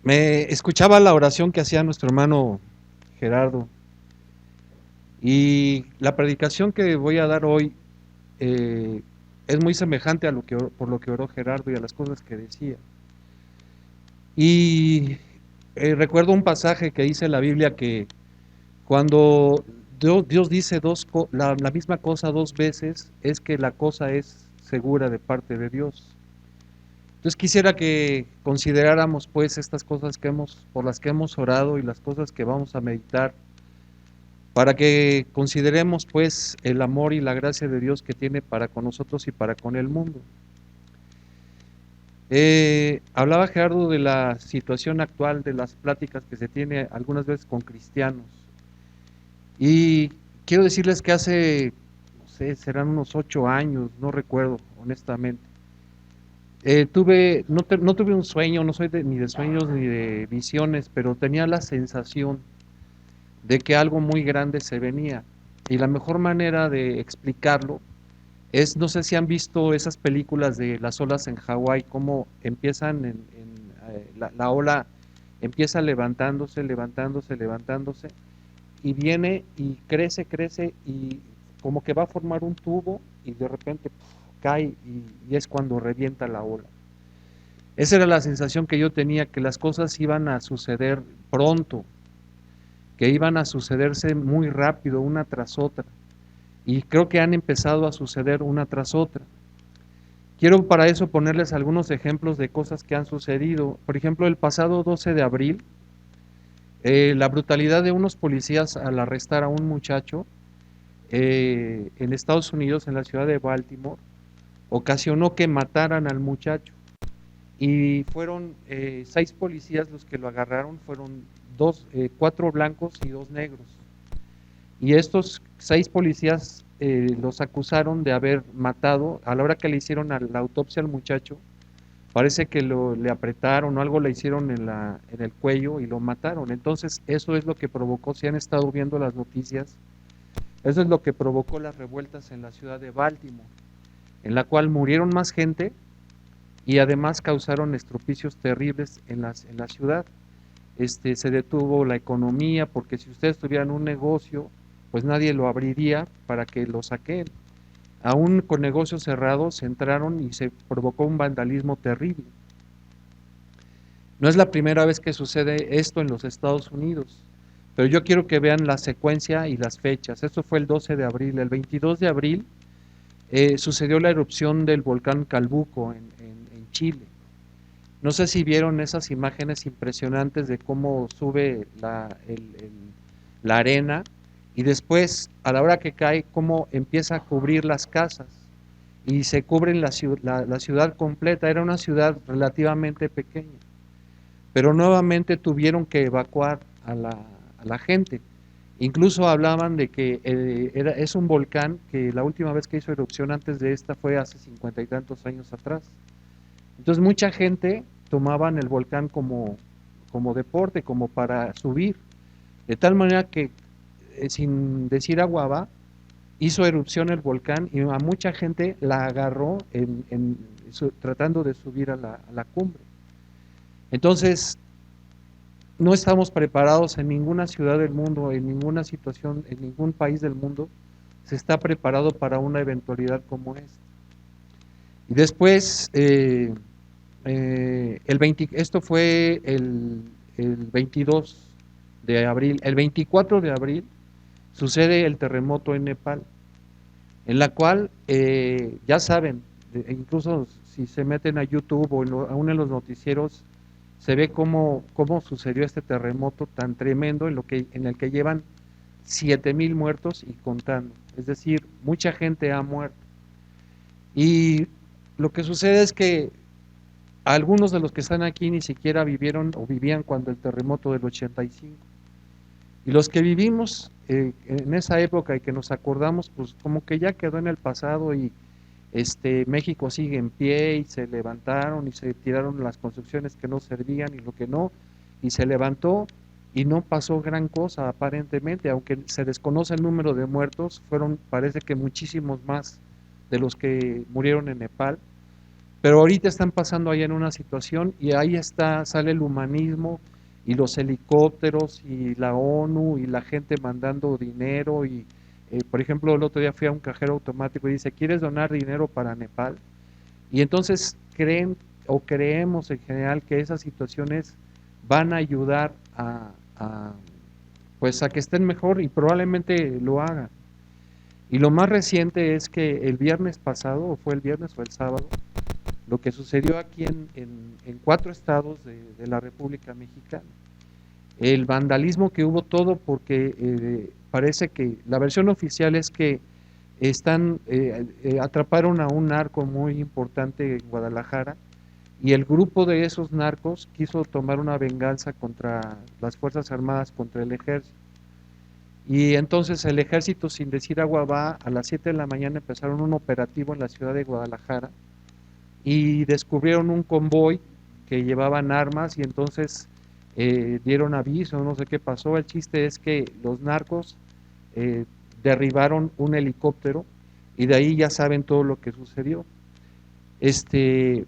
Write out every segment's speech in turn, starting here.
Me escuchaba la oración que hacía nuestro hermano Gerardo y la predicación que voy a dar hoy eh, es muy semejante a por lo que oró Gerardo y a las cosas que decía. Y recuerdo un pasaje que dice en la Biblia que cuando Dios dice la misma cosa dos veces, es que la cosa es segura de parte de Dios. Entonces quisiera que consideráramos pues estas cosas por las que hemos orado y las cosas que vamos a meditar, para que consideremos pues el amor y la gracia de Dios que tiene para con nosotros y para con el mundo. Hablaba Gerardo de la situación actual, de las pláticas que se tiene algunas veces con cristianos. Y quiero decirles que hace, no sé, serán unos 8 años, no recuerdo honestamente. No tuve un sueño, no soy ni de sueños ni de visiones, pero tenía la sensación de que algo muy grande se venía. Y la mejor manera de explicarlo es, no sé si han visto esas películas de las olas en Hawái, cómo empiezan la ola empieza levantándose, levantándose, levantándose, y viene y crece, crece, y como que va a formar un tubo, y de repente cae, y es cuando revienta la ola. Esa era la sensación que yo tenía, que las cosas iban a suceder pronto, que iban a sucederse muy rápido, una tras otra. Y creo que han empezado a suceder una tras otra. Quiero para eso ponerles algunos ejemplos de cosas que han sucedido. Por ejemplo, el pasado 12 de abril, la brutalidad de unos policías al arrestar a un muchacho en Estados Unidos, en la ciudad de Baltimore, ocasionó que mataran al muchacho. Y fueron 6 policías los que lo agarraron, fueron 4 blancos y 2 negros. Y estos 6 policías los acusaron de haber matado. A la hora que le hicieron la autopsia al muchacho, parece que le apretaron o algo le hicieron en el cuello y lo mataron. Entonces eso es lo que provocó, si han estado viendo las noticias, eso es lo que provocó las revueltas en la ciudad de Baltimore, en la cual murieron más gente y además causaron estropicios terribles en la ciudad. Se detuvo la economía, porque si ustedes tuvieran un negocio, pues nadie lo abriría para que lo saquen. Aún con negocios cerrados entraron y se provocó un vandalismo terrible. No es la primera vez que sucede esto en los Estados Unidos, pero yo quiero que vean la secuencia y las fechas. Esto fue el 12 de abril. El 22 de abril sucedió la erupción del volcán Calbuco en Chile. No sé si vieron esas imágenes impresionantes de cómo sube la arena, y después, a la hora que cae, cómo empieza a cubrir las casas y se cubren la ciudad completa. Era una ciudad relativamente pequeña, pero nuevamente tuvieron que evacuar a la gente. Incluso hablaban de que es un volcán que la última vez que hizo erupción antes de esta fue hace 50 y tantos años atrás. Entonces mucha gente tomaban el volcán como deporte, como para subir, de tal manera que sin decir agua va, hizo erupción el volcán y a mucha gente la agarró tratando de subir a la cumbre. Entonces, no estamos preparados en ninguna ciudad del mundo, en ninguna situación, en ningún país del mundo, se está preparado para una eventualidad como esta. Y después, esto fue el 22 de abril. El 24 de abril sucede el terremoto en Nepal, en la cual, ya saben, incluso si se meten a YouTube o aún en los noticieros, se ve cómo sucedió este terremoto tan tremendo en el que llevan 7,000 muertos y contando. Es decir, mucha gente ha muerto. Y lo que sucede es que algunos de los que están aquí ni siquiera vivieron o vivían cuando el terremoto del 85. Y los que vivimos en esa época y que nos acordamos, pues como que ya quedó en el pasado, y México sigue en pie y se levantaron y se tiraron las construcciones que no servían y lo que no, y se levantó y no pasó gran cosa aparentemente, aunque se desconoce el número de muertos, parece que muchísimos más de los que murieron en Nepal, Pero ahorita están pasando allá en una situación y ahí está, sale el humanismo y los helicópteros y la ONU y la gente mandando dinero y, por ejemplo, el otro día fui a un cajero automático y dice, ¿quieres donar dinero para Nepal? Y entonces creen o creemos en general que esas situaciones van a ayudar pues a que estén mejor y probablemente lo hagan. Y lo más reciente es que el viernes pasado, o fue el viernes o el sábado, lo que sucedió aquí en 4 estados de la República Mexicana. El vandalismo que hubo todo porque parece que la versión oficial es que atraparon a un narco muy importante en Guadalajara y el grupo de esos narcos quiso tomar una venganza contra las Fuerzas Armadas, contra el ejército. Y entonces el ejército, sin decir agua va, a las 7 de la mañana empezaron un operativo en la ciudad de Guadalajara y descubrieron un convoy que llevaban armas y entonces dieron aviso, no sé qué pasó. El chiste es que los narcos eh, derribaron un helicóptero y de ahí ya saben todo lo que sucedió.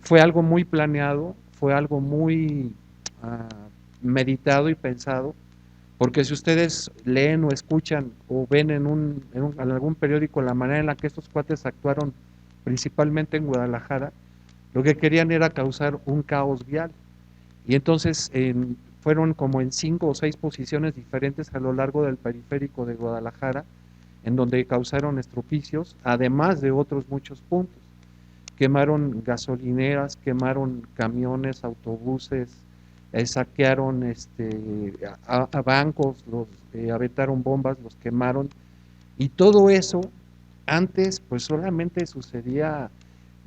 Fue algo muy planeado, fue algo muy uh, meditado y pensado, porque si ustedes leen o escuchan o ven en algún periódico la manera en la que estos cuates actuaron, principalmente en Guadalajara, lo que querían era causar un caos vial. Y entonces fueron como en 5 o 6 posiciones diferentes a lo largo del periférico de Guadalajara, en donde causaron estropicios, además de otros muchos puntos. Quemaron gasolineras, quemaron camiones, autobuses, saquearon a bancos, aventaron bombas, los quemaron. Y todo eso antes pues solamente sucedía,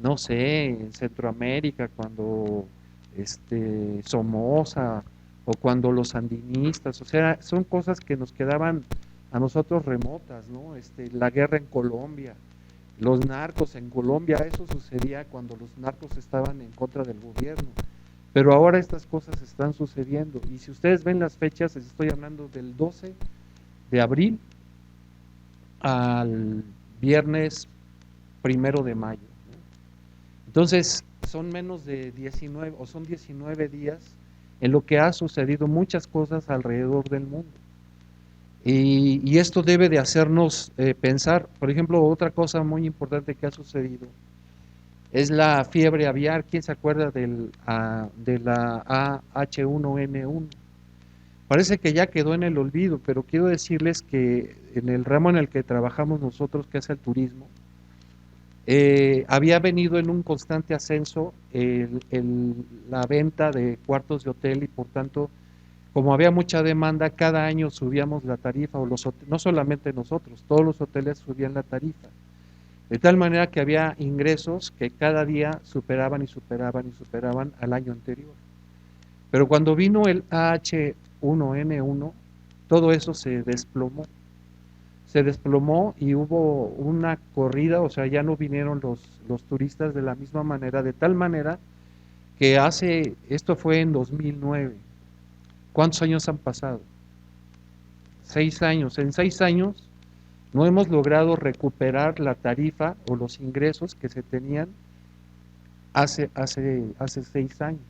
no sé, en Centroamérica, cuando Somoza o cuando los sandinistas, o sea, son cosas que nos quedaban a nosotros remotas, ¿no? La guerra en Colombia, los narcos en Colombia, eso sucedía cuando los narcos estaban en contra del gobierno. Pero ahora estas cosas están sucediendo. Y si ustedes ven las fechas, les estoy hablando del 12 de abril al viernes 1 de mayo. Entonces, son menos de 19 o son 19 días en lo que ha sucedido muchas cosas alrededor del mundo. Y esto debe de hacernos pensar. Por ejemplo, otra cosa muy importante que ha sucedido es la fiebre aviar. ¿Quién se acuerda de la H1N1? Parece que ya quedó en el olvido, pero quiero decirles que en el ramo en el que trabajamos nosotros, que es el turismo, había venido en un constante ascenso la venta de cuartos de hotel y por tanto, como había mucha demanda, cada año subíamos la tarifa, no solamente nosotros, todos los hoteles subían la tarifa, de tal manera que había ingresos que cada día superaban y superaban y superaban al año anterior. Pero cuando vino el H1N1, todo eso se desplomó y hubo una corrida, o sea, ya no vinieron los turistas de la misma manera, de tal manera que esto fue en 2009. ¿Cuántos años han pasado? 6 años. En 6 años no hemos logrado recuperar la tarifa o los ingresos que se tenían hace 6 años.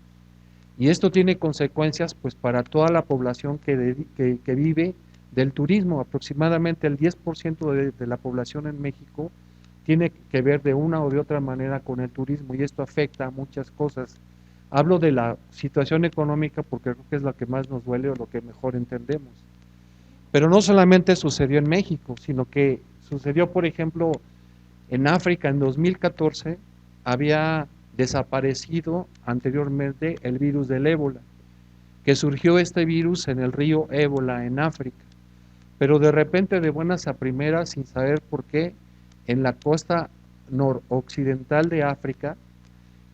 Y esto tiene consecuencias pues para toda la población que vive del turismo. Aproximadamente el 10% de la población en México tiene que ver de una o de otra manera con el turismo y esto afecta a muchas cosas. Hablo de la situación económica porque creo que es lo que más nos duele o lo que mejor entendemos. Pero no solamente sucedió en México, sino que sucedió, por ejemplo, en África en 2014 había desaparecido anteriormente el virus del ébola, que surgió este virus en el río Ébola en África, pero de repente de buenas a primeras, sin saber por qué, en la costa noroccidental de África,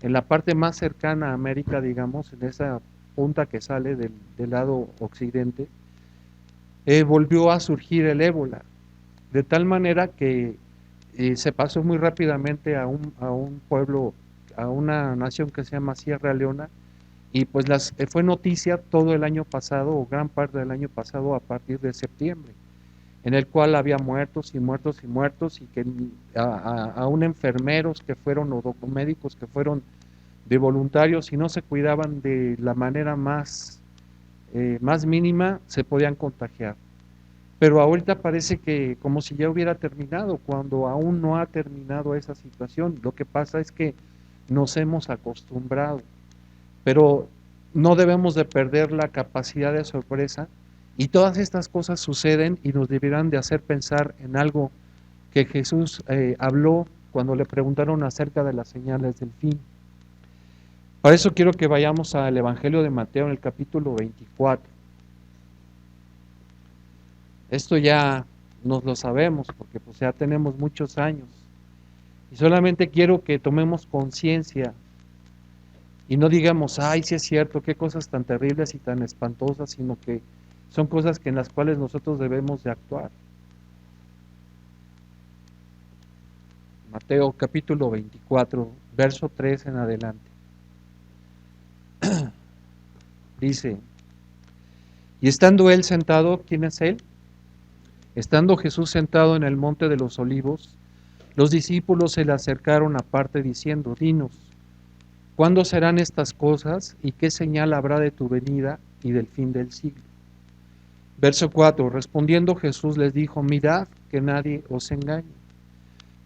en la parte más cercana a América, digamos, en esa punta que sale del lado occidente, volvió a surgir el ébola, de tal manera que se pasó muy rápidamente a un pueblo, a una nación que se llama Sierra Leona, y pues fue noticia todo el año pasado, o gran parte del año pasado, a partir de septiembre, en el cual había muertos y muertos y muertos, y que aún enfermeros que fueron, o médicos que fueron de voluntarios, si no se cuidaban de la manera más mínima, se podían contagiar. Pero ahorita parece que como si ya hubiera terminado, cuando aún no ha terminado esa situación. Lo que pasa es que nos hemos acostumbrado, pero no debemos de perder la capacidad de sorpresa, y todas estas cosas suceden y nos deberán de hacer pensar en algo que Jesús habló cuando le preguntaron acerca de las señales del fin. Para eso quiero que vayamos al Evangelio de Mateo en el capítulo 24. Esto ya nos lo sabemos porque pues ya tenemos muchos años, y solamente quiero que tomemos conciencia y no digamos, ay, sí es cierto, qué cosas tan terribles y tan espantosas, sino que son cosas que en las cuales nosotros debemos de actuar. Mateo capítulo 24, verso 3 en adelante. Dice, y estando él sentado, ¿quién es él? Estando Jesús sentado en el monte de los olivos, los discípulos se le acercaron aparte diciendo, dinos, ¿cuándo serán estas cosas y qué señal habrá de tu venida y del fin del siglo? Verso 4, respondiendo Jesús les dijo, mirad que nadie os engañe,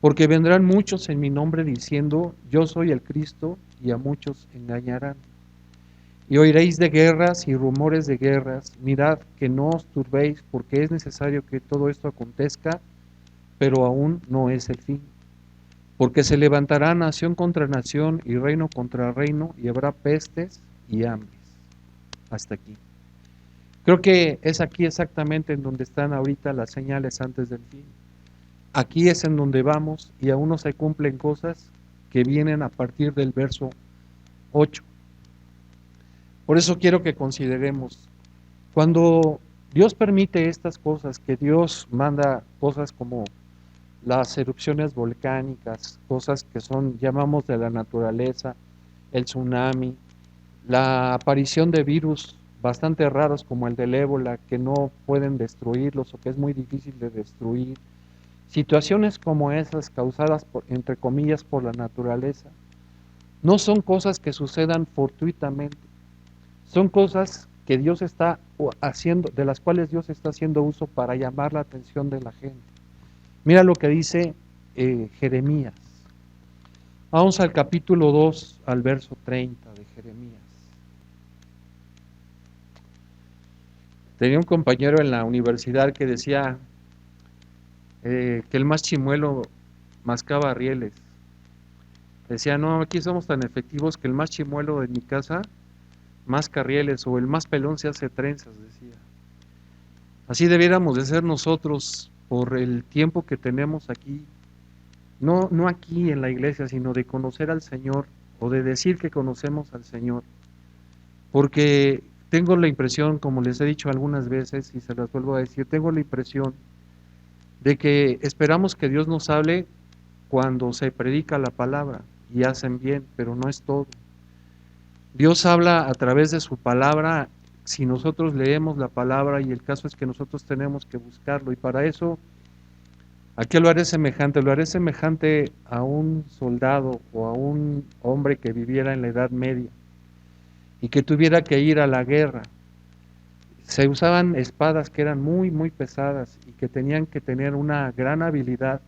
porque vendrán muchos en mi nombre diciendo, yo soy el Cristo, y a muchos engañarán. Y oiréis de guerras y rumores de guerras, mirad que no os turbéis, porque es necesario que todo esto acontezca, pero aún no es el fin. Porque se levantará nación contra nación y reino contra reino, y habrá pestes y hambres. Hasta aquí. Creo que es aquí exactamente en donde están ahorita las señales antes del fin. Aquí es en donde vamos, y aún no se cumplen cosas que vienen a partir del verso 8. Por eso quiero que consideremos, cuando Dios permite estas cosas, que Dios manda cosas como las erupciones volcánicas, cosas que son, llamamos de la naturaleza, el tsunami, la aparición de virus bastante raros como el del ébola, que no pueden destruirlos o que es muy difícil de destruir, situaciones como esas causadas, entre comillas, por la naturaleza, no son cosas que sucedan fortuitamente, son cosas que Dios está haciendo, de las cuales Dios está haciendo uso para llamar la atención de la gente. Mira lo que dice Jeremías. Vamos al capítulo 2, al verso 30 de Jeremías. Tenía un compañero en la universidad que decía que el más chimuelo mascaba rieles. Decía, no, aquí somos tan efectivos que el más chimuelo de mi casa masca rieles, o el más pelón se hace trenzas, decía. Así debiéramos de ser nosotros por el tiempo que tenemos aquí, no aquí en la iglesia, sino de conocer al Señor, o de decir que conocemos al Señor, porque tengo la impresión, como les he dicho algunas veces y se las vuelvo a decir, tengo la impresión de que esperamos que Dios nos hable cuando se predica la palabra y hacen bien, pero no es todo. Dios habla a través de su palabra si nosotros leemos la palabra, y el caso es que nosotros tenemos que buscarlo, y para eso, ¿a qué lo haré semejante? Lo haré semejante a un soldado o a un hombre que viviera en la Edad Media y que tuviera que ir a la guerra. Se usaban espadas que eran muy, muy pesadas y que tenían que tener una gran habilidad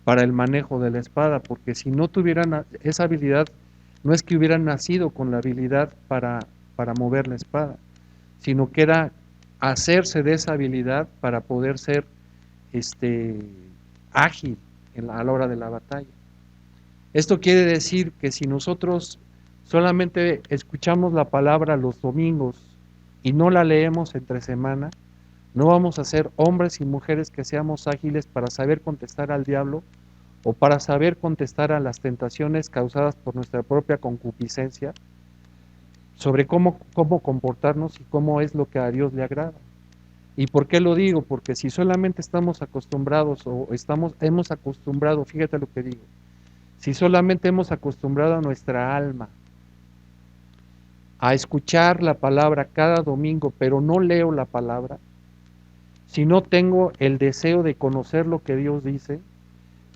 para el manejo de la espada, porque si no tuvieran esa habilidad, no es que hubieran nacido con la habilidad para mover la espada, sino que era hacerse de esa habilidad para poder ser ágil a la hora de la batalla. Esto quiere decir que si nosotros solamente escuchamos la palabra los domingos y no la leemos entre semana, no vamos a ser hombres y mujeres que seamos ágiles para saber contestar al diablo, o para saber contestar a las tentaciones causadas por nuestra propia concupiscencia, sobre cómo comportarnos y cómo es lo que a Dios le agrada. ¿Y por qué lo digo? Porque si solamente estamos acostumbrados, o hemos acostumbrado, fíjate lo que digo, si solamente hemos acostumbrado a nuestra alma a escuchar la palabra cada domingo, pero no leo la palabra, si no tengo el deseo de conocer lo que Dios dice,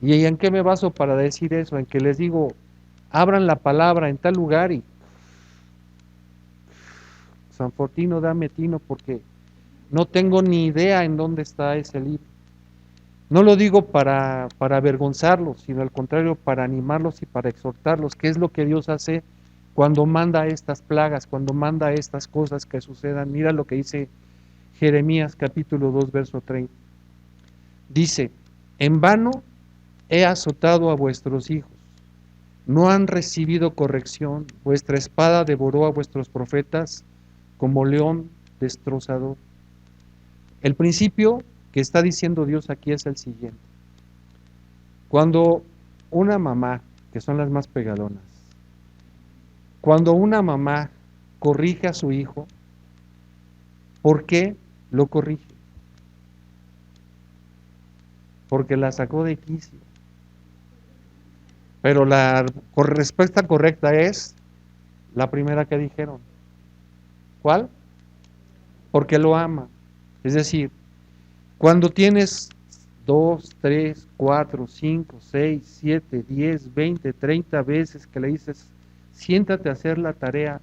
¿y en qué me baso para decir eso? En que les digo, abran la palabra en tal lugar y San Fortino, dame tino porque no tengo ni idea en dónde está ese libro. No lo digo para avergonzarlos, sino al contrario, para animarlos y para exhortarlos, que es lo que Dios hace cuando manda estas plagas, cuando manda estas cosas que sucedan. Mira lo que dice Jeremías capítulo 2, verso 30. Dice, en vano he azotado a vuestros hijos, no han recibido corrección, vuestra espada devoró a vuestros profetas como león destrozador. El principio que está diciendo Dios aquí es el siguiente. Cuando una mamá, que son las más pegadonas, cuando una mamá corrige a su hijo, ¿por qué lo corrige? Porque la sacó de quicio. Pero la respuesta correcta es la primera que dijeron. ¿Cuál? Porque lo ama. Es decir, cuando tienes 2, 3, 4, 5, 6, 7, 10, 20, 30 veces que le dices, siéntate a hacer la tarea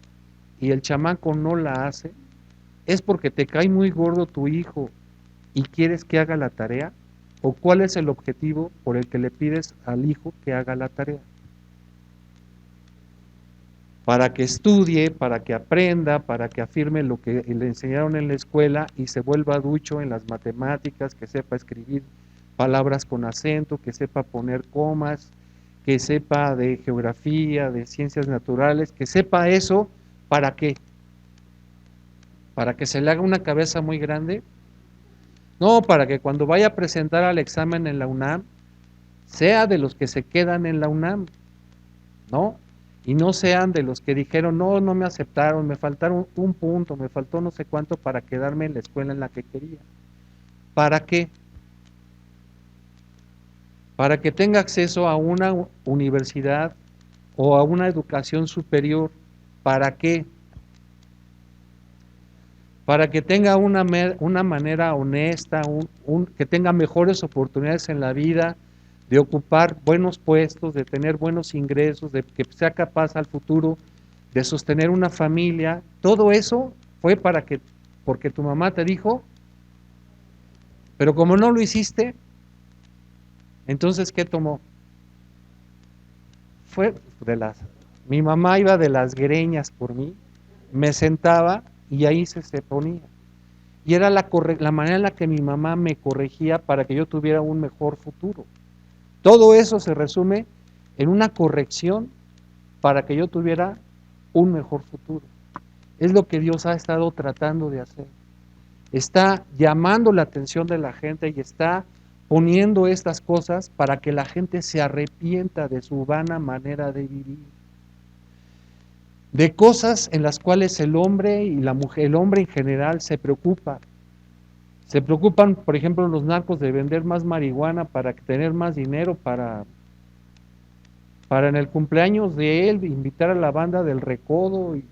y el chamaco no la hace, ¿es porque te cae muy gordo tu hijo y quieres que haga la tarea? ¿O cuál es el objetivo por el que le pides al hijo que haga la tarea? Para que estudie, para que aprenda, para que afirme lo que le enseñaron en la escuela y se vuelva ducho en las matemáticas, que sepa escribir palabras con acento, que sepa poner comas, que sepa de geografía, de ciencias naturales, que sepa eso, ¿para qué? ¿Para que se le haga una cabeza muy grande? No, para que cuando vaya a presentar al examen en la UNAM, sea de los que se quedan en la UNAM, ¿no? Y no sean de los que dijeron, no, no me aceptaron, me faltaron un punto, me faltó no sé cuánto para quedarme en la escuela en la que quería. ¿Para qué? Para que tenga acceso a una universidad o a una educación superior. ¿Para qué? Para que tenga una manera honesta, que tenga mejores oportunidades en la vida, de ocupar buenos puestos, de tener buenos ingresos, de que sea capaz al futuro de sostener una familia. Todo eso fue porque tu mamá te dijo, pero como no lo hiciste, entonces ¿qué tomó? Fue mi mamá iba de las greñas por mí, me sentaba y ahí se ponía. Y era la manera en la que mi mamá me corregía para que yo tuviera un mejor futuro. Todo eso se resume en una corrección para que yo tuviera un mejor futuro. Es lo que Dios ha estado tratando de hacer. Está llamando la atención de la gente y está poniendo estas cosas para que la gente se arrepienta de su vana manera de vivir. De cosas en las cuales el hombre y la mujer, el hombre en general se preocupa. Se preocupan, por ejemplo, los narcos de vender más marihuana para tener más dinero, para en el cumpleaños de él invitar a la banda del Recodo. Y,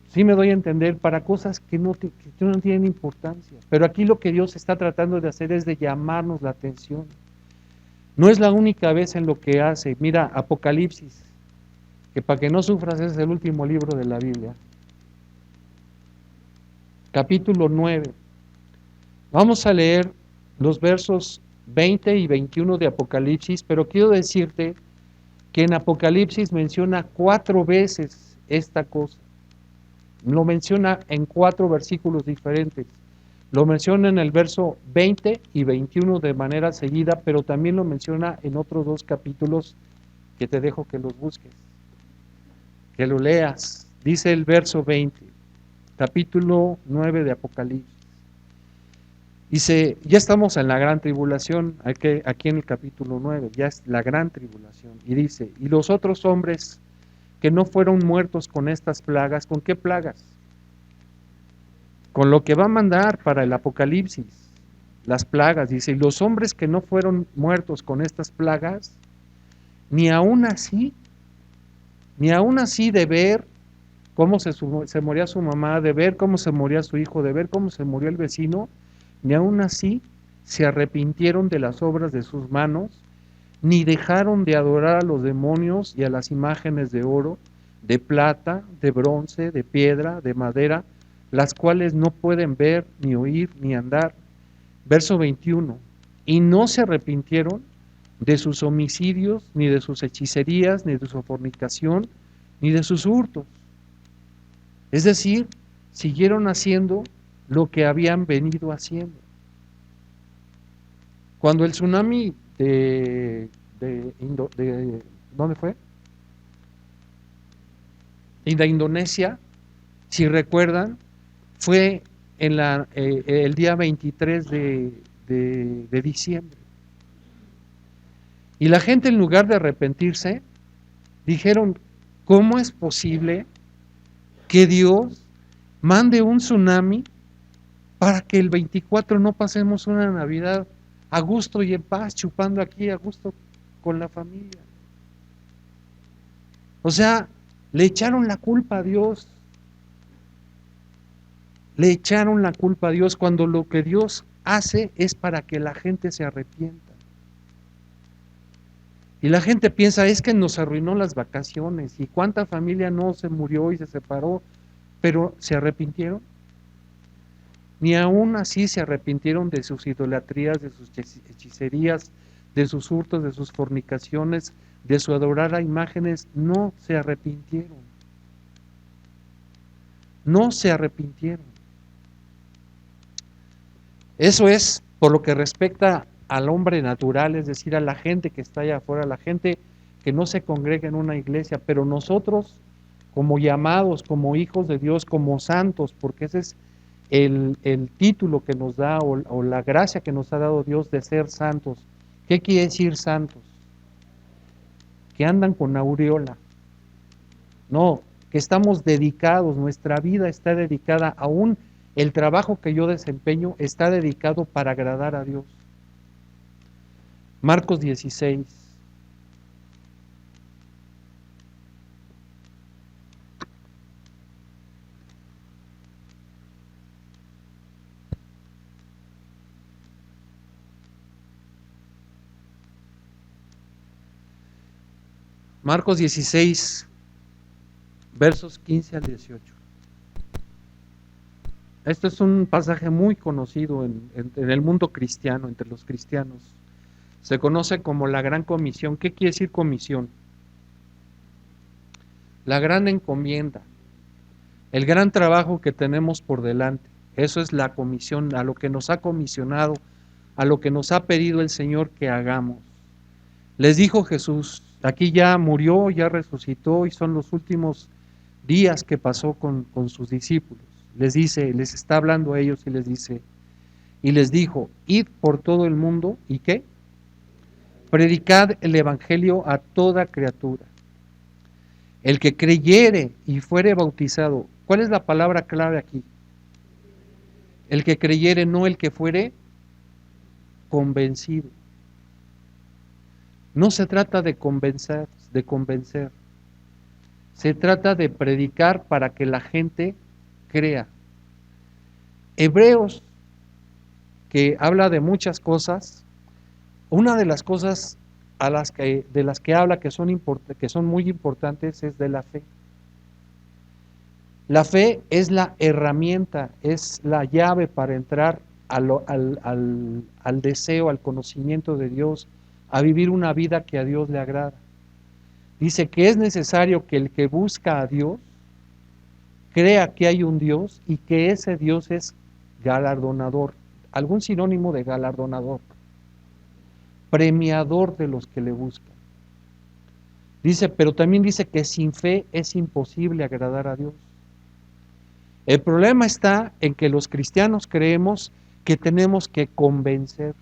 sí me doy a entender, para cosas que no tienen importancia. Pero aquí lo que Dios está tratando de hacer es de llamarnos la atención. No es la única vez en lo que hace. Mira, Apocalipsis, que para que no sufras es el último libro de la Biblia. Capítulo 9. Vamos a leer los versos 20 y 21 de Apocalipsis, pero quiero decirte que en Apocalipsis menciona 4 veces esta cosa. Lo menciona en 4 versículos diferentes. Lo menciona en el verso 20 y 21 de manera seguida, pero también lo menciona en otros 2 capítulos que te dejo que los busques, que lo leas. Dice el verso 20, capítulo 9 de Apocalipsis. Dice, ya estamos en la gran tribulación, aquí en el capítulo 9, ya es la gran tribulación. Y dice, y los otros hombres que no fueron muertos con estas plagas, ¿con qué plagas? Con lo que va a mandar para el Apocalipsis, las plagas. Dice, y los hombres que no fueron muertos con estas plagas, ni aún así de ver cómo se moría su mamá, de ver cómo se moría su hijo, de ver cómo se murió el vecino, ni aún así se arrepintieron de las obras de sus manos, ni dejaron de adorar a los demonios y a las imágenes de oro, de plata, de bronce, de piedra, de madera, las cuales no pueden ver, ni oír, ni andar. Verso 21, y no se arrepintieron de sus homicidios, ni de sus hechicerías, ni de su fornicación, ni de sus hurtos. Es decir, siguieron haciendo lo que habían venido haciendo. Cuando el tsunami ¿dónde fue? De Indonesia, si recuerdan, fue en el día 23 de diciembre. Y la gente, en lugar de arrepentirse, dijeron, ¿cómo es posible que Dios mande un tsunami para que el 24 no pasemos una Navidad a gusto y en paz, chupando aquí a gusto con la familia? O sea, le echaron la culpa a Dios. Le echaron la culpa a Dios cuando lo que Dios hace es para que la gente se arrepienta. Y la gente piensa, es que nos arruinó las vacaciones. ¿Y cuánta familia no se murió y se separó? Pero ¿se arrepintieron? Ni aún así se arrepintieron de sus idolatrías, de sus hechicerías, de sus hurtos, de sus fornicaciones, de su adorar a imágenes. No se arrepintieron. No se arrepintieron. Eso es por lo que respecta al hombre natural, es decir, a la gente que está allá afuera, a la gente que no se congrega en una iglesia, pero nosotros, como llamados, como hijos de Dios, como santos, porque ese es el título que nos da o la gracia que nos ha dado Dios de ser santos. ¿Qué quiere decir santos? Que andan con aureola. No, que estamos dedicados, nuestra vida está dedicada, aún el trabajo que yo desempeño está dedicado para agradar a Dios. Marcos 16. Marcos 16, versos 15 al 18. Esto es un pasaje muy conocido en el mundo cristiano, entre los cristianos. Se conoce como la gran comisión. ¿Qué quiere decir comisión? La gran encomienda, el gran trabajo que tenemos por delante. Eso es la comisión, a lo que nos ha comisionado, a lo que nos ha pedido el Señor que hagamos. Les dijo Jesús, aquí ya murió, ya resucitó y son los últimos días que pasó con sus discípulos. Les dice, les está hablando a ellos y les dice, y les dijo, id por todo el mundo, ¿y qué? Predicad el evangelio a toda criatura. El que creyere y fuere bautizado, ¿cuál es la palabra clave aquí? El que creyere, no el que fuere convencido. No se trata de convencer, se trata de predicar para que la gente crea. Hebreos, que habla de muchas cosas, una de las cosas de las que habla que son muy importantes es de la fe. La fe es la herramienta, es la llave para entrar al deseo, al conocimiento de Dios, a vivir una vida que a Dios le agrada. Dice que es necesario que el que busca a Dios crea que hay un Dios y que ese Dios es galardonador. ¿Algún sinónimo de galardonador? Premiador de los que le buscan. Dice, pero también dice que sin fe es imposible agradar a Dios. El problema está en que los cristianos creemos que tenemos que convencer.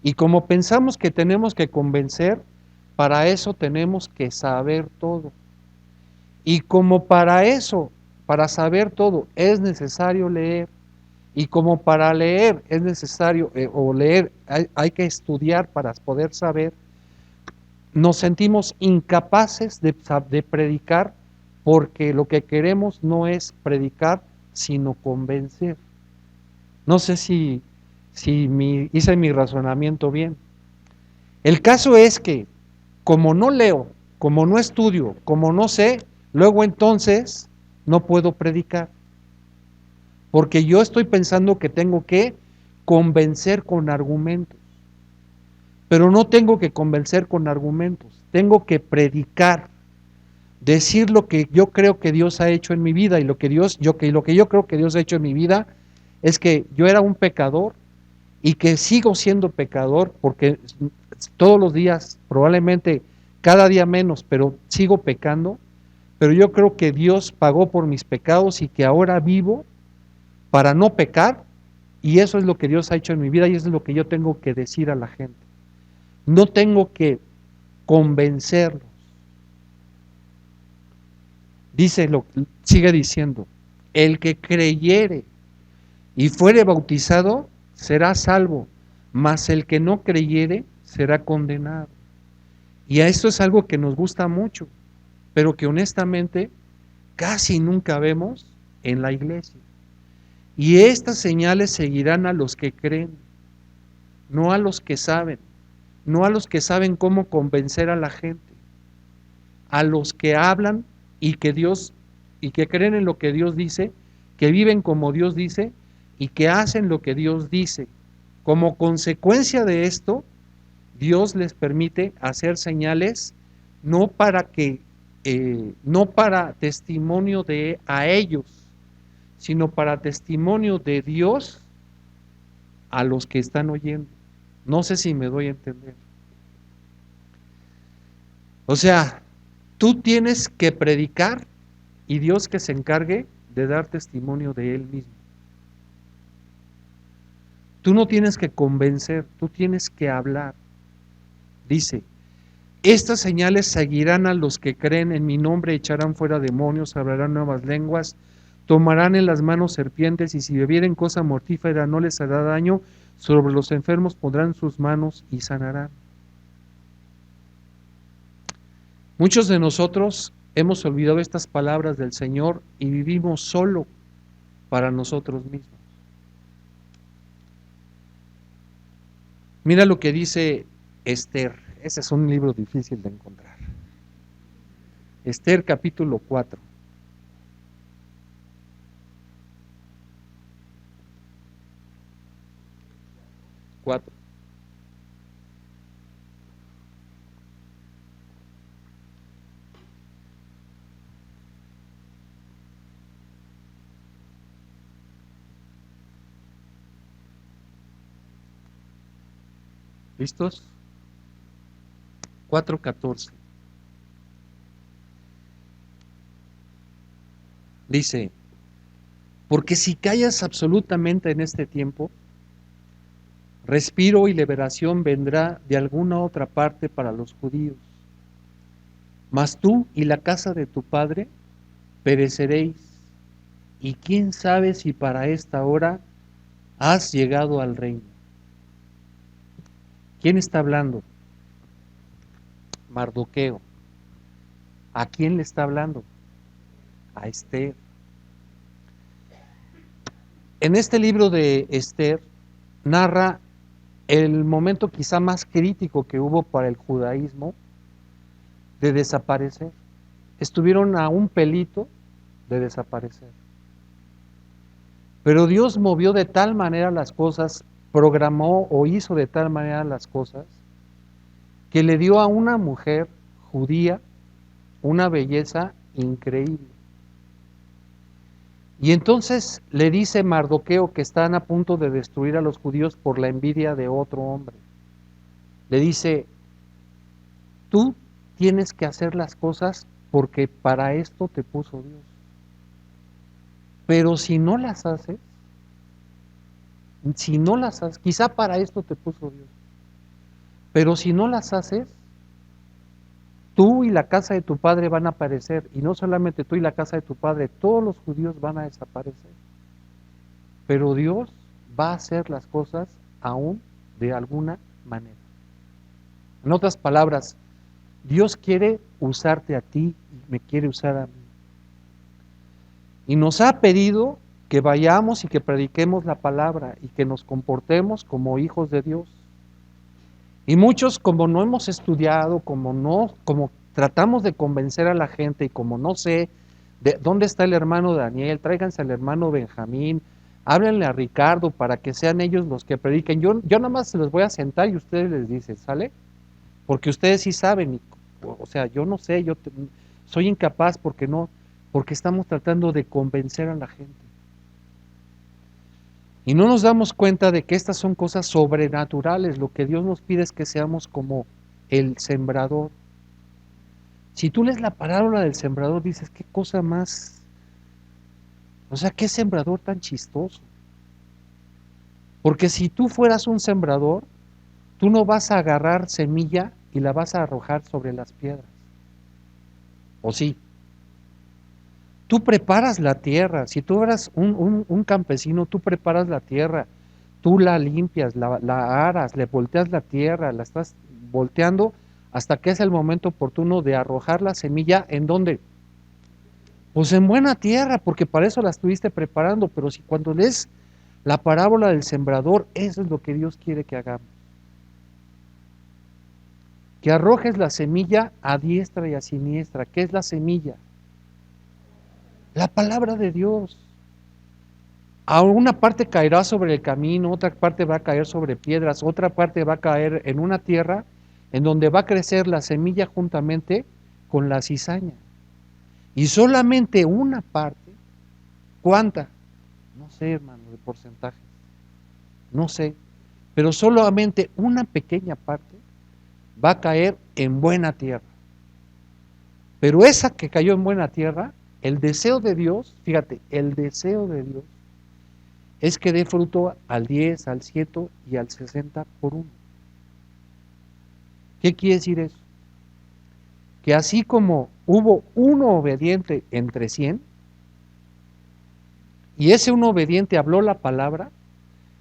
Y como pensamos que tenemos que convencer, para eso tenemos que saber todo. Y como para eso, para saber todo, es necesario leer. Y como para leer es necesario, hay que estudiar para poder saber, nos sentimos incapaces de predicar porque lo que queremos no es predicar, sino convencer. No sé si hice mi razonamiento bien. El caso es que, como no leo, como no estudio, como no sé, luego entonces no puedo predicar. Porque yo estoy pensando que tengo que convencer con argumentos. Pero no tengo que convencer con argumentos. Tengo que predicar, decir lo que yo creo que Dios ha hecho en mi vida. Y lo que yo creo que Dios ha hecho en mi vida es que yo era un pecador y que sigo siendo pecador porque todos los días, probablemente cada día menos, pero sigo pecando. Pero yo creo que Dios pagó por mis pecados y que ahora vivo para no pecar, y eso es lo que Dios ha hecho en mi vida y eso es lo que yo tengo que decir a la gente. No tengo que convencerlos. Sigue diciendo, el que creyere y fuere bautizado será salvo, mas el que no creyere será condenado. Y a esto es algo que nos gusta mucho, pero que honestamente casi nunca vemos en la iglesia. Y estas señales seguirán a los que creen, no a los que saben, no a los que saben cómo convencer a la gente, a los que hablan y que creen en lo que Dios dice, que viven como Dios dice y que hacen lo que Dios dice. Como consecuencia de esto, Dios les permite hacer señales no para que no para testimonio de a ellos, sino para testimonio de Dios a los que están oyendo. No sé si me doy a entender. O sea, tú tienes que predicar y Dios que se encargue de dar testimonio de Él mismo. Tú no tienes que convencer, tú tienes que hablar. Dice, estas señales seguirán a los que creen en mi nombre, echarán fuera demonios, hablarán nuevas lenguas, tomarán en las manos serpientes y si bebieren cosa mortífera no les hará daño, sobre los enfermos pondrán sus manos y sanarán. Muchos de nosotros hemos olvidado estas palabras del Señor y vivimos solo para nosotros mismos. Mira lo que dice Esther. Ese es un libro difícil de encontrar. Esther capítulo 4. ¿Listos? 4:14. Dice, porque si callas absolutamente en este tiempo, respiro y liberación vendrá de alguna otra parte para los judíos. Mas tú y la casa de tu padre pereceréis, y quién sabe si para esta hora has llegado al reino. ¿Quién está hablando? Mardoqueo. ¿A quién le está hablando? A Esther. En este libro de Esther narra el momento quizá más crítico que hubo para el judaísmo de desaparecer. Estuvieron a un pelito de desaparecer. Pero Dios movió de tal manera las cosas, programó o hizo de tal manera las cosas, que le dio a una mujer judía una belleza increíble. Y entonces le dice Mardoqueo que están a punto de destruir a los judíos por la envidia de otro hombre. Le dice, tú tienes que hacer las cosas porque para esto te puso Dios. Pero si no las haces, quizá para esto te puso Dios. Pero si no las haces, tú y la casa de tu padre van a perecer. Y no solamente tú y la casa de tu padre, todos los judíos van a desaparecer. Pero Dios va a hacer las cosas aún de alguna manera. En otras palabras, Dios quiere usarte a ti y me quiere usar a mí. Y nos ha pedido que vayamos y que prediquemos la palabra y que nos comportemos como hijos de Dios. Y muchos, como no hemos estudiado, como tratamos de convencer a la gente y como no sé de dónde está el hermano Daniel, tráiganse al hermano Benjamín, háblenle a Ricardo para que sean ellos los que prediquen. Yo nada más se los voy a sentar y ustedes les dicen, ¿sale? Porque ustedes sí saben, o sea, yo no sé, soy incapaz porque estamos tratando de convencer a la gente. Y no nos damos cuenta de que estas son cosas sobrenaturales. Lo que Dios nos pide es que seamos como el sembrador. Si tú lees la parábola del sembrador, dices, qué cosa más, o sea, qué sembrador tan chistoso. Porque si tú fueras un sembrador, tú no vas a agarrar semilla y la vas a arrojar sobre las piedras. ¿O sí? Tú preparas la tierra. Si tú eras un campesino, tú preparas la tierra. Tú la limpias, la aras, le volteas la tierra, la estás volteando hasta que es el momento oportuno de arrojar la semilla. ¿En dónde? Pues en buena tierra, porque para eso la estuviste preparando. Pero si cuando lees la parábola del sembrador, eso es lo que Dios quiere que hagamos. Que arrojes la semilla a diestra y a siniestra. ¿Qué es la semilla? La palabra de Dios. A una parte caerá sobre el camino, otra parte va a caer sobre piedras, otra parte va a caer en una tierra en donde va a crecer la semilla juntamente con la cizaña. Y solamente una parte, ¿cuánta? No sé, hermano, de porcentaje, no sé, pero solamente una pequeña parte va a caer en buena tierra. Pero esa que cayó en buena tierra, el deseo de Dios, fíjate, el deseo de Dios es que dé fruto al 10, al 100 y al 60 por uno. ¿Qué quiere decir eso? Que así como hubo uno obediente entre 100, y ese uno obediente habló la palabra,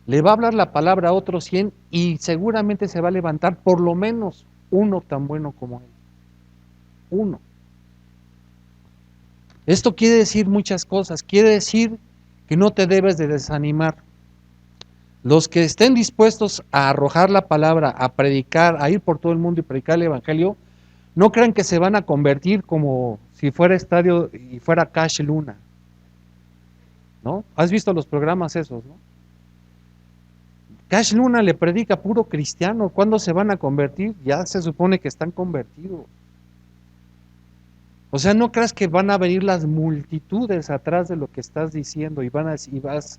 le va a hablar la palabra a otros 100 y seguramente se va a levantar por lo menos uno tan bueno como él. Uno. Esto quiere decir muchas cosas. Quiere decir que no te debes de desanimar. Los que estén dispuestos a arrojar la palabra, a predicar, a ir por todo el mundo y predicar el evangelio, no crean que se van a convertir como si fuera estadio y fuera Cash Luna, ¿no? ¿Has visto los programas esos, no? Cash Luna le predica puro cristiano. ¿Cuándo se van a convertir? Ya se supone que están convertidos. O sea, no creas que van a venir las multitudes atrás de lo que estás diciendo y van a y vas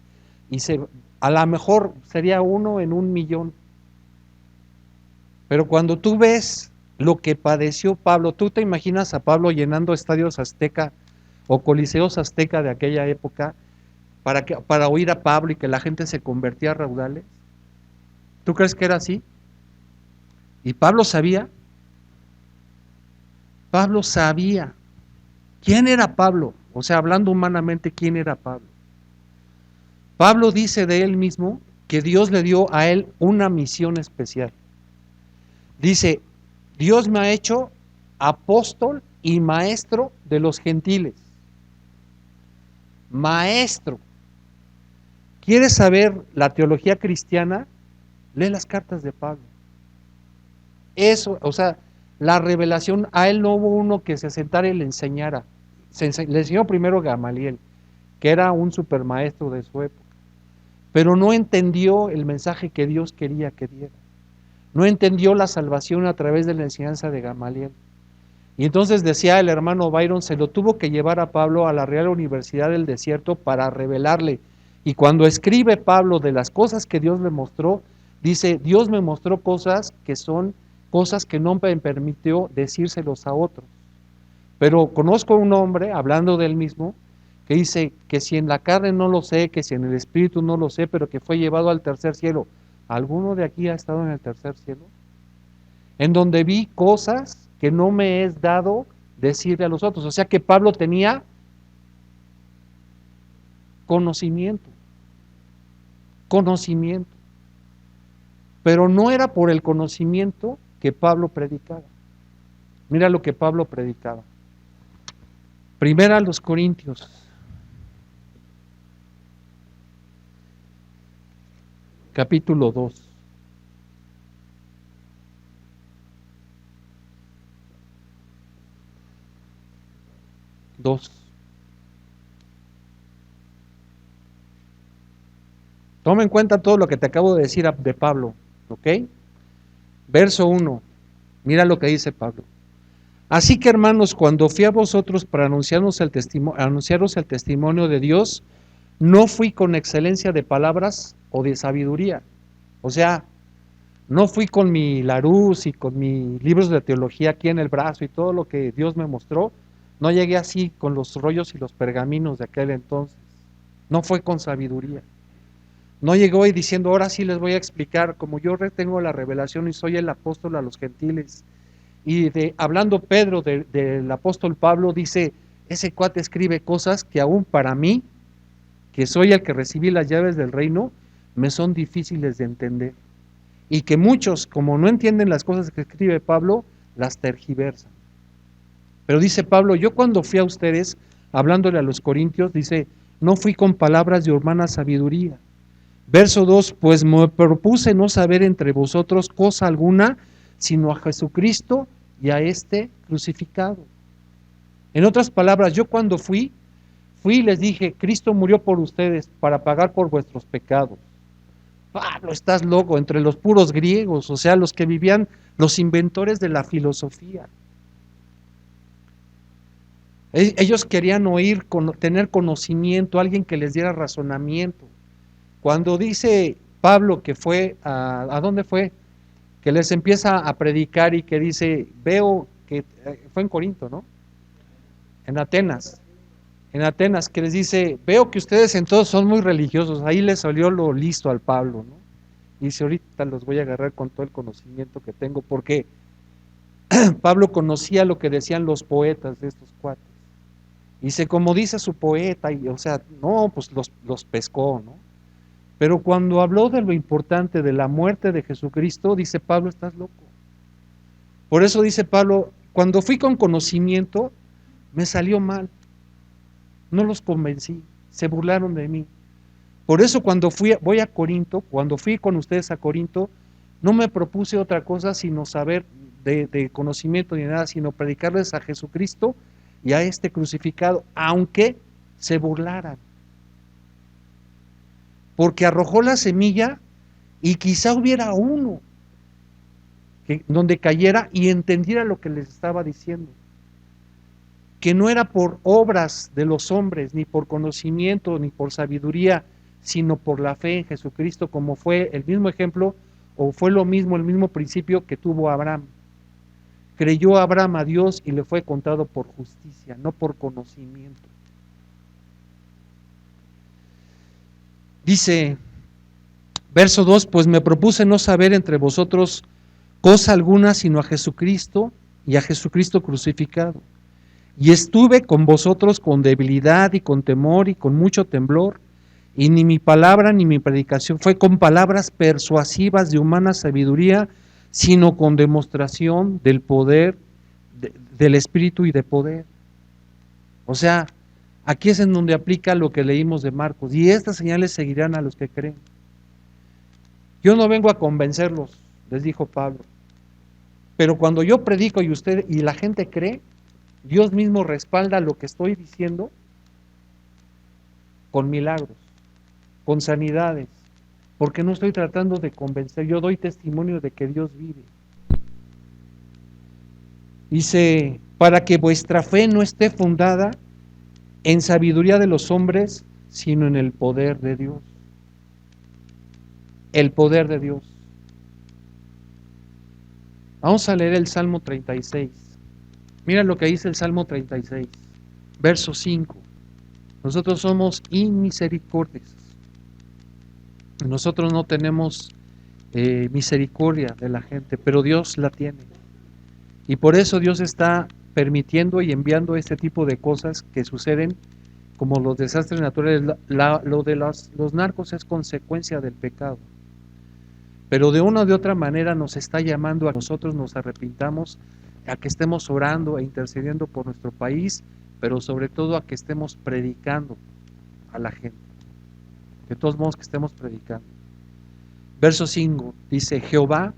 y se a lo mejor sería uno en 1,000,000. Pero cuando tú ves lo que padeció Pablo, tú te imaginas a Pablo llenando estadios Azteca o coliseos Azteca de aquella época para oír a Pablo y que la gente se convertía a raudales. ¿Tú crees que era así? Y Pablo sabía. ¿Quién era Pablo? O sea, hablando humanamente, ¿quién era Pablo? Pablo dice de él mismo que Dios le dio a él una misión especial. Dice, Dios me ha hecho apóstol y maestro de los gentiles. Maestro. ¿Quieres saber la teología cristiana? Lee las cartas de Pablo. Eso, o sea, la revelación, a él no hubo uno que se sentara y le enseñara. Le enseñó primero Gamaliel, que era un supermaestro de su época, pero no entendió el mensaje que Dios quería que diera. No entendió la salvación a través de la enseñanza de Gamaliel. Y entonces decía el hermano Byron, se lo tuvo que llevar a Pablo a la Real Universidad del Desierto para revelarle. Y cuando escribe Pablo de las cosas que Dios le mostró, dice, Dios me mostró cosas que son cosas que no me permitió decírselos a otros. Pero conozco un hombre, hablando del mismo, que dice que si en la carne no lo sé, que si en el espíritu no lo sé, pero que fue llevado al tercer cielo. ¿Alguno de aquí ha estado en el tercer cielo? En donde vi cosas que no me es dado decirle a los otros. O sea que Pablo tenía conocimiento, conocimiento. Pero no era por el conocimiento que Pablo predicaba. Mira lo que Pablo predicaba. Primera a los Corintios, capítulo 2. 2. Toma en cuenta todo lo que te acabo de decir de Pablo, ¿ok? Verso 1, mira lo que dice Pablo. Así que, hermanos, cuando fui a vosotros para anunciaros el testimonio de Dios, no fui con excelencia de palabras o de sabiduría. O sea, no fui con mi Larousse y con mis libros de teología aquí en el brazo y todo lo que Dios me mostró. No llegué así con los rollos y los pergaminos de aquel entonces. No fue con sabiduría. No llegó y diciendo, ahora sí les voy a explicar, como yo tengo la revelación y soy el apóstol a los gentiles. Y hablando Pedro del apóstol Pablo, dice, ese cuate escribe cosas que aún para mí, que soy el que recibí las llaves del reino, me son difíciles de entender. Y que muchos, como no entienden las cosas que escribe Pablo, las tergiversan. Pero dice Pablo, yo cuando fui a ustedes, hablándole a los corintios, dice, no fui con palabras de humana sabiduría. Verso 2, pues me propuse no saber entre vosotros cosa alguna, sino a Jesucristo y a este crucificado. En otras palabras, yo cuando fui y les dije, Cristo murió por ustedes para pagar por vuestros pecados. Pablo, estás loco, entre los puros griegos, o sea, los que vivían, los inventores de la filosofía. Ellos querían oír, tener conocimiento, alguien que les diera razonamiento. Cuando dice Pablo que fue, ¿a dónde fue? Que les empieza a predicar y que dice, veo que, fue en Corinto, ¿no? En Atenas, que les dice, veo que ustedes entonces son muy religiosos, ahí les salió lo listo al Pablo, ¿no? Y dice, ahorita los voy a agarrar con todo el conocimiento que tengo, porque Pablo conocía lo que decían los poetas de estos cuates. Dice, como dice su poeta, y, o sea, no, pues los pescó, ¿no? Pero cuando habló de lo importante de la muerte de Jesucristo, dice Pablo, estás loco. Por eso dice Pablo, cuando fui con conocimiento, me salió mal. No los convencí, se burlaron de mí. Por eso cuando voy a Corinto, cuando fui con ustedes a Corinto, no me propuse otra cosa sino saber de conocimiento ni nada, sino predicarles a Jesucristo y a este crucificado, aunque se burlaran. Porque arrojó la semilla y quizá hubiera uno donde cayera y entendiera lo que les estaba diciendo. Que no era por obras de los hombres, ni por conocimiento, ni por sabiduría, sino por la fe en Jesucristo, como fue el mismo ejemplo, o fue lo mismo, el mismo principio que tuvo Abraham. Creyó Abraham a Dios y le fue contado por justicia, no por conocimiento. Dice, verso 2, pues me propuse no saber entre vosotros cosa alguna, sino a Jesucristo y a Jesucristo crucificado. Y estuve con vosotros con debilidad y con temor y con mucho temblor, y ni mi palabra ni mi predicación fue con palabras persuasivas de humana sabiduría, sino con demostración del poder, del Espíritu y de poder. O sea, aquí es en donde aplica lo que leímos de Marcos, y estas señales seguirán a los que creen. Yo no vengo a convencerlos, les dijo Pablo, pero cuando yo predico y la gente cree, Dios mismo respalda lo que estoy diciendo con milagros, con sanidades, porque no estoy tratando de convencer, yo doy testimonio de que Dios vive. Dice, para que vuestra fe no esté fundada en sabiduría de los hombres, sino en el poder de Dios. El poder de Dios. Vamos a leer el Salmo 36. Mira lo que dice el Salmo 36, verso 5. Nosotros somos inmisericordias. Nosotros no tenemos misericordia de la gente, pero Dios la tiene. Y por eso Dios está permitiendo y enviando este tipo de cosas que suceden, como los desastres naturales. Lo de los narcos es consecuencia del pecado. Pero de una o de otra manera nos está llamando a nosotros nos arrepintamos, a que estemos orando e intercediendo por nuestro país, pero sobre todo a que estemos predicando a la gente. De todos modos que estemos predicando. Verso 5 dice, Jehová,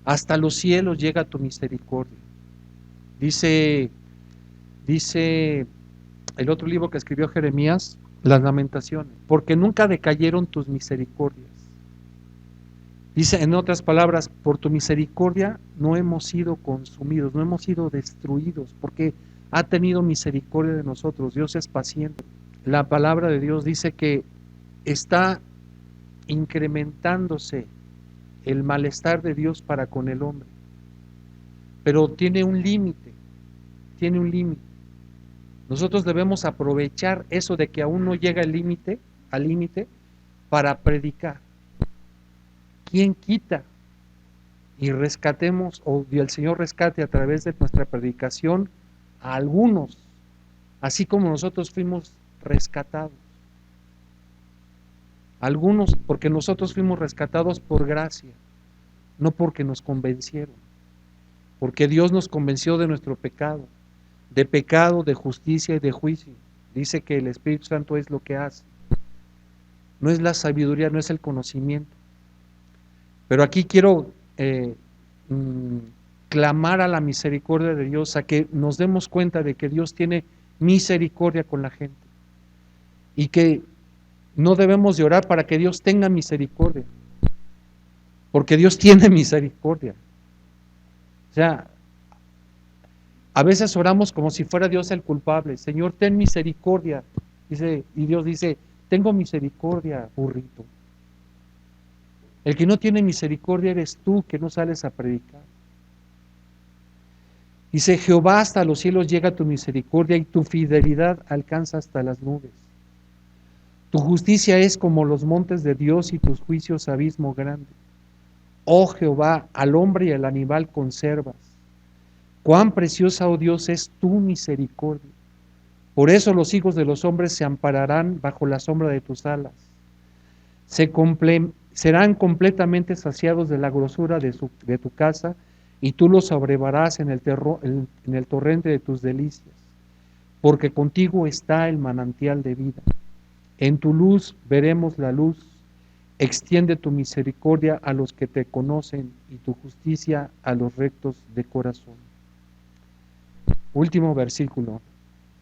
hasta los cielos llega tu misericordia. Dice el otro libro que escribió Jeremías, las Lamentaciones, porque nunca decayeron tus misericordias. Dice, en otras palabras, por tu misericordia no hemos sido consumidos, no hemos sido destruidos, porque ha tenido misericordia de nosotros. Dios es paciente. La palabra de Dios dice que está incrementándose el malestar de Dios para con el hombre, pero tiene un límite, tiene un límite. Nosotros debemos aprovechar eso de que aún no llega el límite, al límite, para predicar. ¿Quién quita y rescatemos, o el Señor rescate a través de nuestra predicación a algunos, así como nosotros fuimos rescatados? Algunos, porque nosotros fuimos rescatados por gracia, no porque nos convencieron, porque Dios nos convenció de nuestro pecado, de justicia y de juicio. Dice que el Espíritu Santo es lo que hace. No es la sabiduría, no es el conocimiento. Pero aquí quiero clamar a la misericordia de Dios, a que nos demos cuenta de que Dios tiene misericordia con la gente y que no debemos de orar para que Dios tenga misericordia, porque Dios tiene misericordia. O sea, a veces oramos como si fuera Dios el culpable. Señor, ten misericordia. Dice, y Dios dice, tengo misericordia, burrito. El que no tiene misericordia eres tú, que no sales a predicar. Dice, Jehová, hasta los cielos llega tu misericordia y tu fidelidad alcanza hasta las nubes. Tu justicia es como los montes de Dios y tus juicios abismo grande. Oh Jehová, al hombre y al animal conservas. Cuán preciosa, oh Dios, es tu misericordia. Por eso los hijos de los hombres se ampararán bajo la sombra de tus alas. Serán completamente saciados de la grosura de tu casa, y tú los abrevarás en el torrente de tus delicias, porque contigo está el manantial de vida. En tu luz veremos la luz. Extiende tu misericordia a los que te conocen y tu justicia a los rectos de corazón. Último versículo,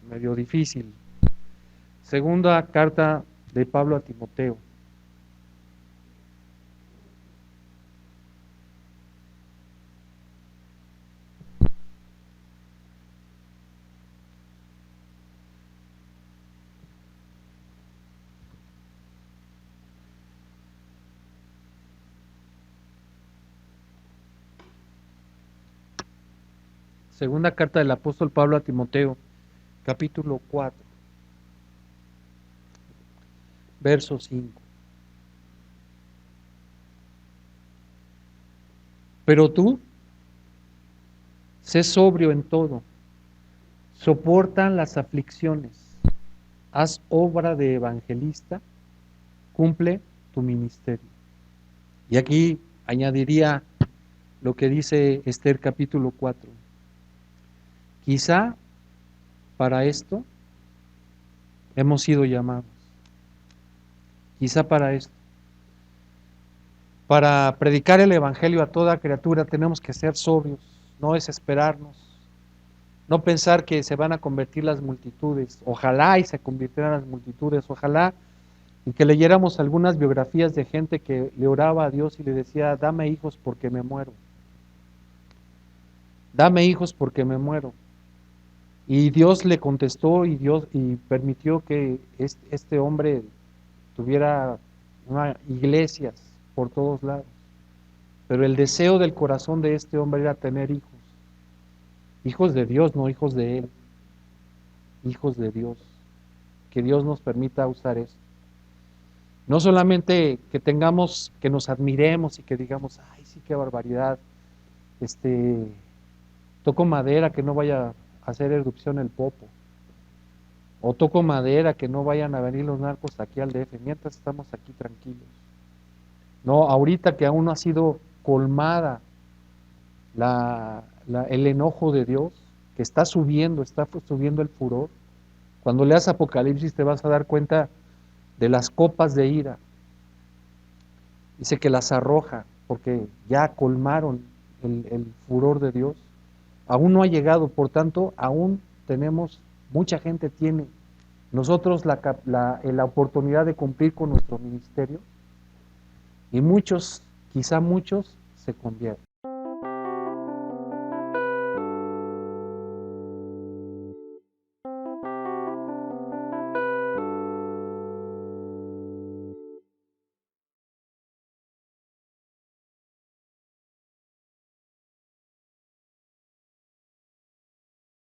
medio difícil. Segunda carta de Pablo a Timoteo. Segunda carta del apóstol Pablo a Timoteo, capítulo 4, verso 5. Pero tú, sé sobrio en todo, soporta las aflicciones, haz obra de evangelista, cumple tu ministerio. Y aquí añadiría lo que dice Esther capítulo 4. Quizá para esto hemos sido llamados. Quizá para esto. Para predicar el evangelio a toda criatura tenemos que ser sobrios, no desesperarnos, no pensar que se van a convertir las multitudes. Ojalá y se convirtieran las multitudes, ojalá y que leyéramos algunas biografías de gente que le oraba a Dios y le decía, dame hijos porque me muero. Dame hijos porque me muero. Y Dios le contestó y permitió que este hombre tuviera iglesias por todos lados. Pero el deseo del corazón de este hombre era tener hijos. Hijos de Dios, no hijos de él. Hijos de Dios. Que Dios nos permita usar esto. No solamente que tengamos, que nos admiremos y que digamos, ay, sí, qué barbaridad. Toco madera que no vaya a hacer erupción el popo. O toco madera que no vayan a venir los narcos aquí al DF, mientras estamos aquí tranquilos. No, ahorita que aún no ha sido colmada el enojo de Dios, que está subiendo el furor. Cuando leas Apocalipsis te vas a dar cuenta de las copas de ira. Dice que las arroja, porque ya colmaron el furor de Dios. Aún no ha llegado, por tanto, aún mucha gente tiene nosotros la oportunidad de cumplir con nuestro ministerio y muchos, quizá muchos, se convierten.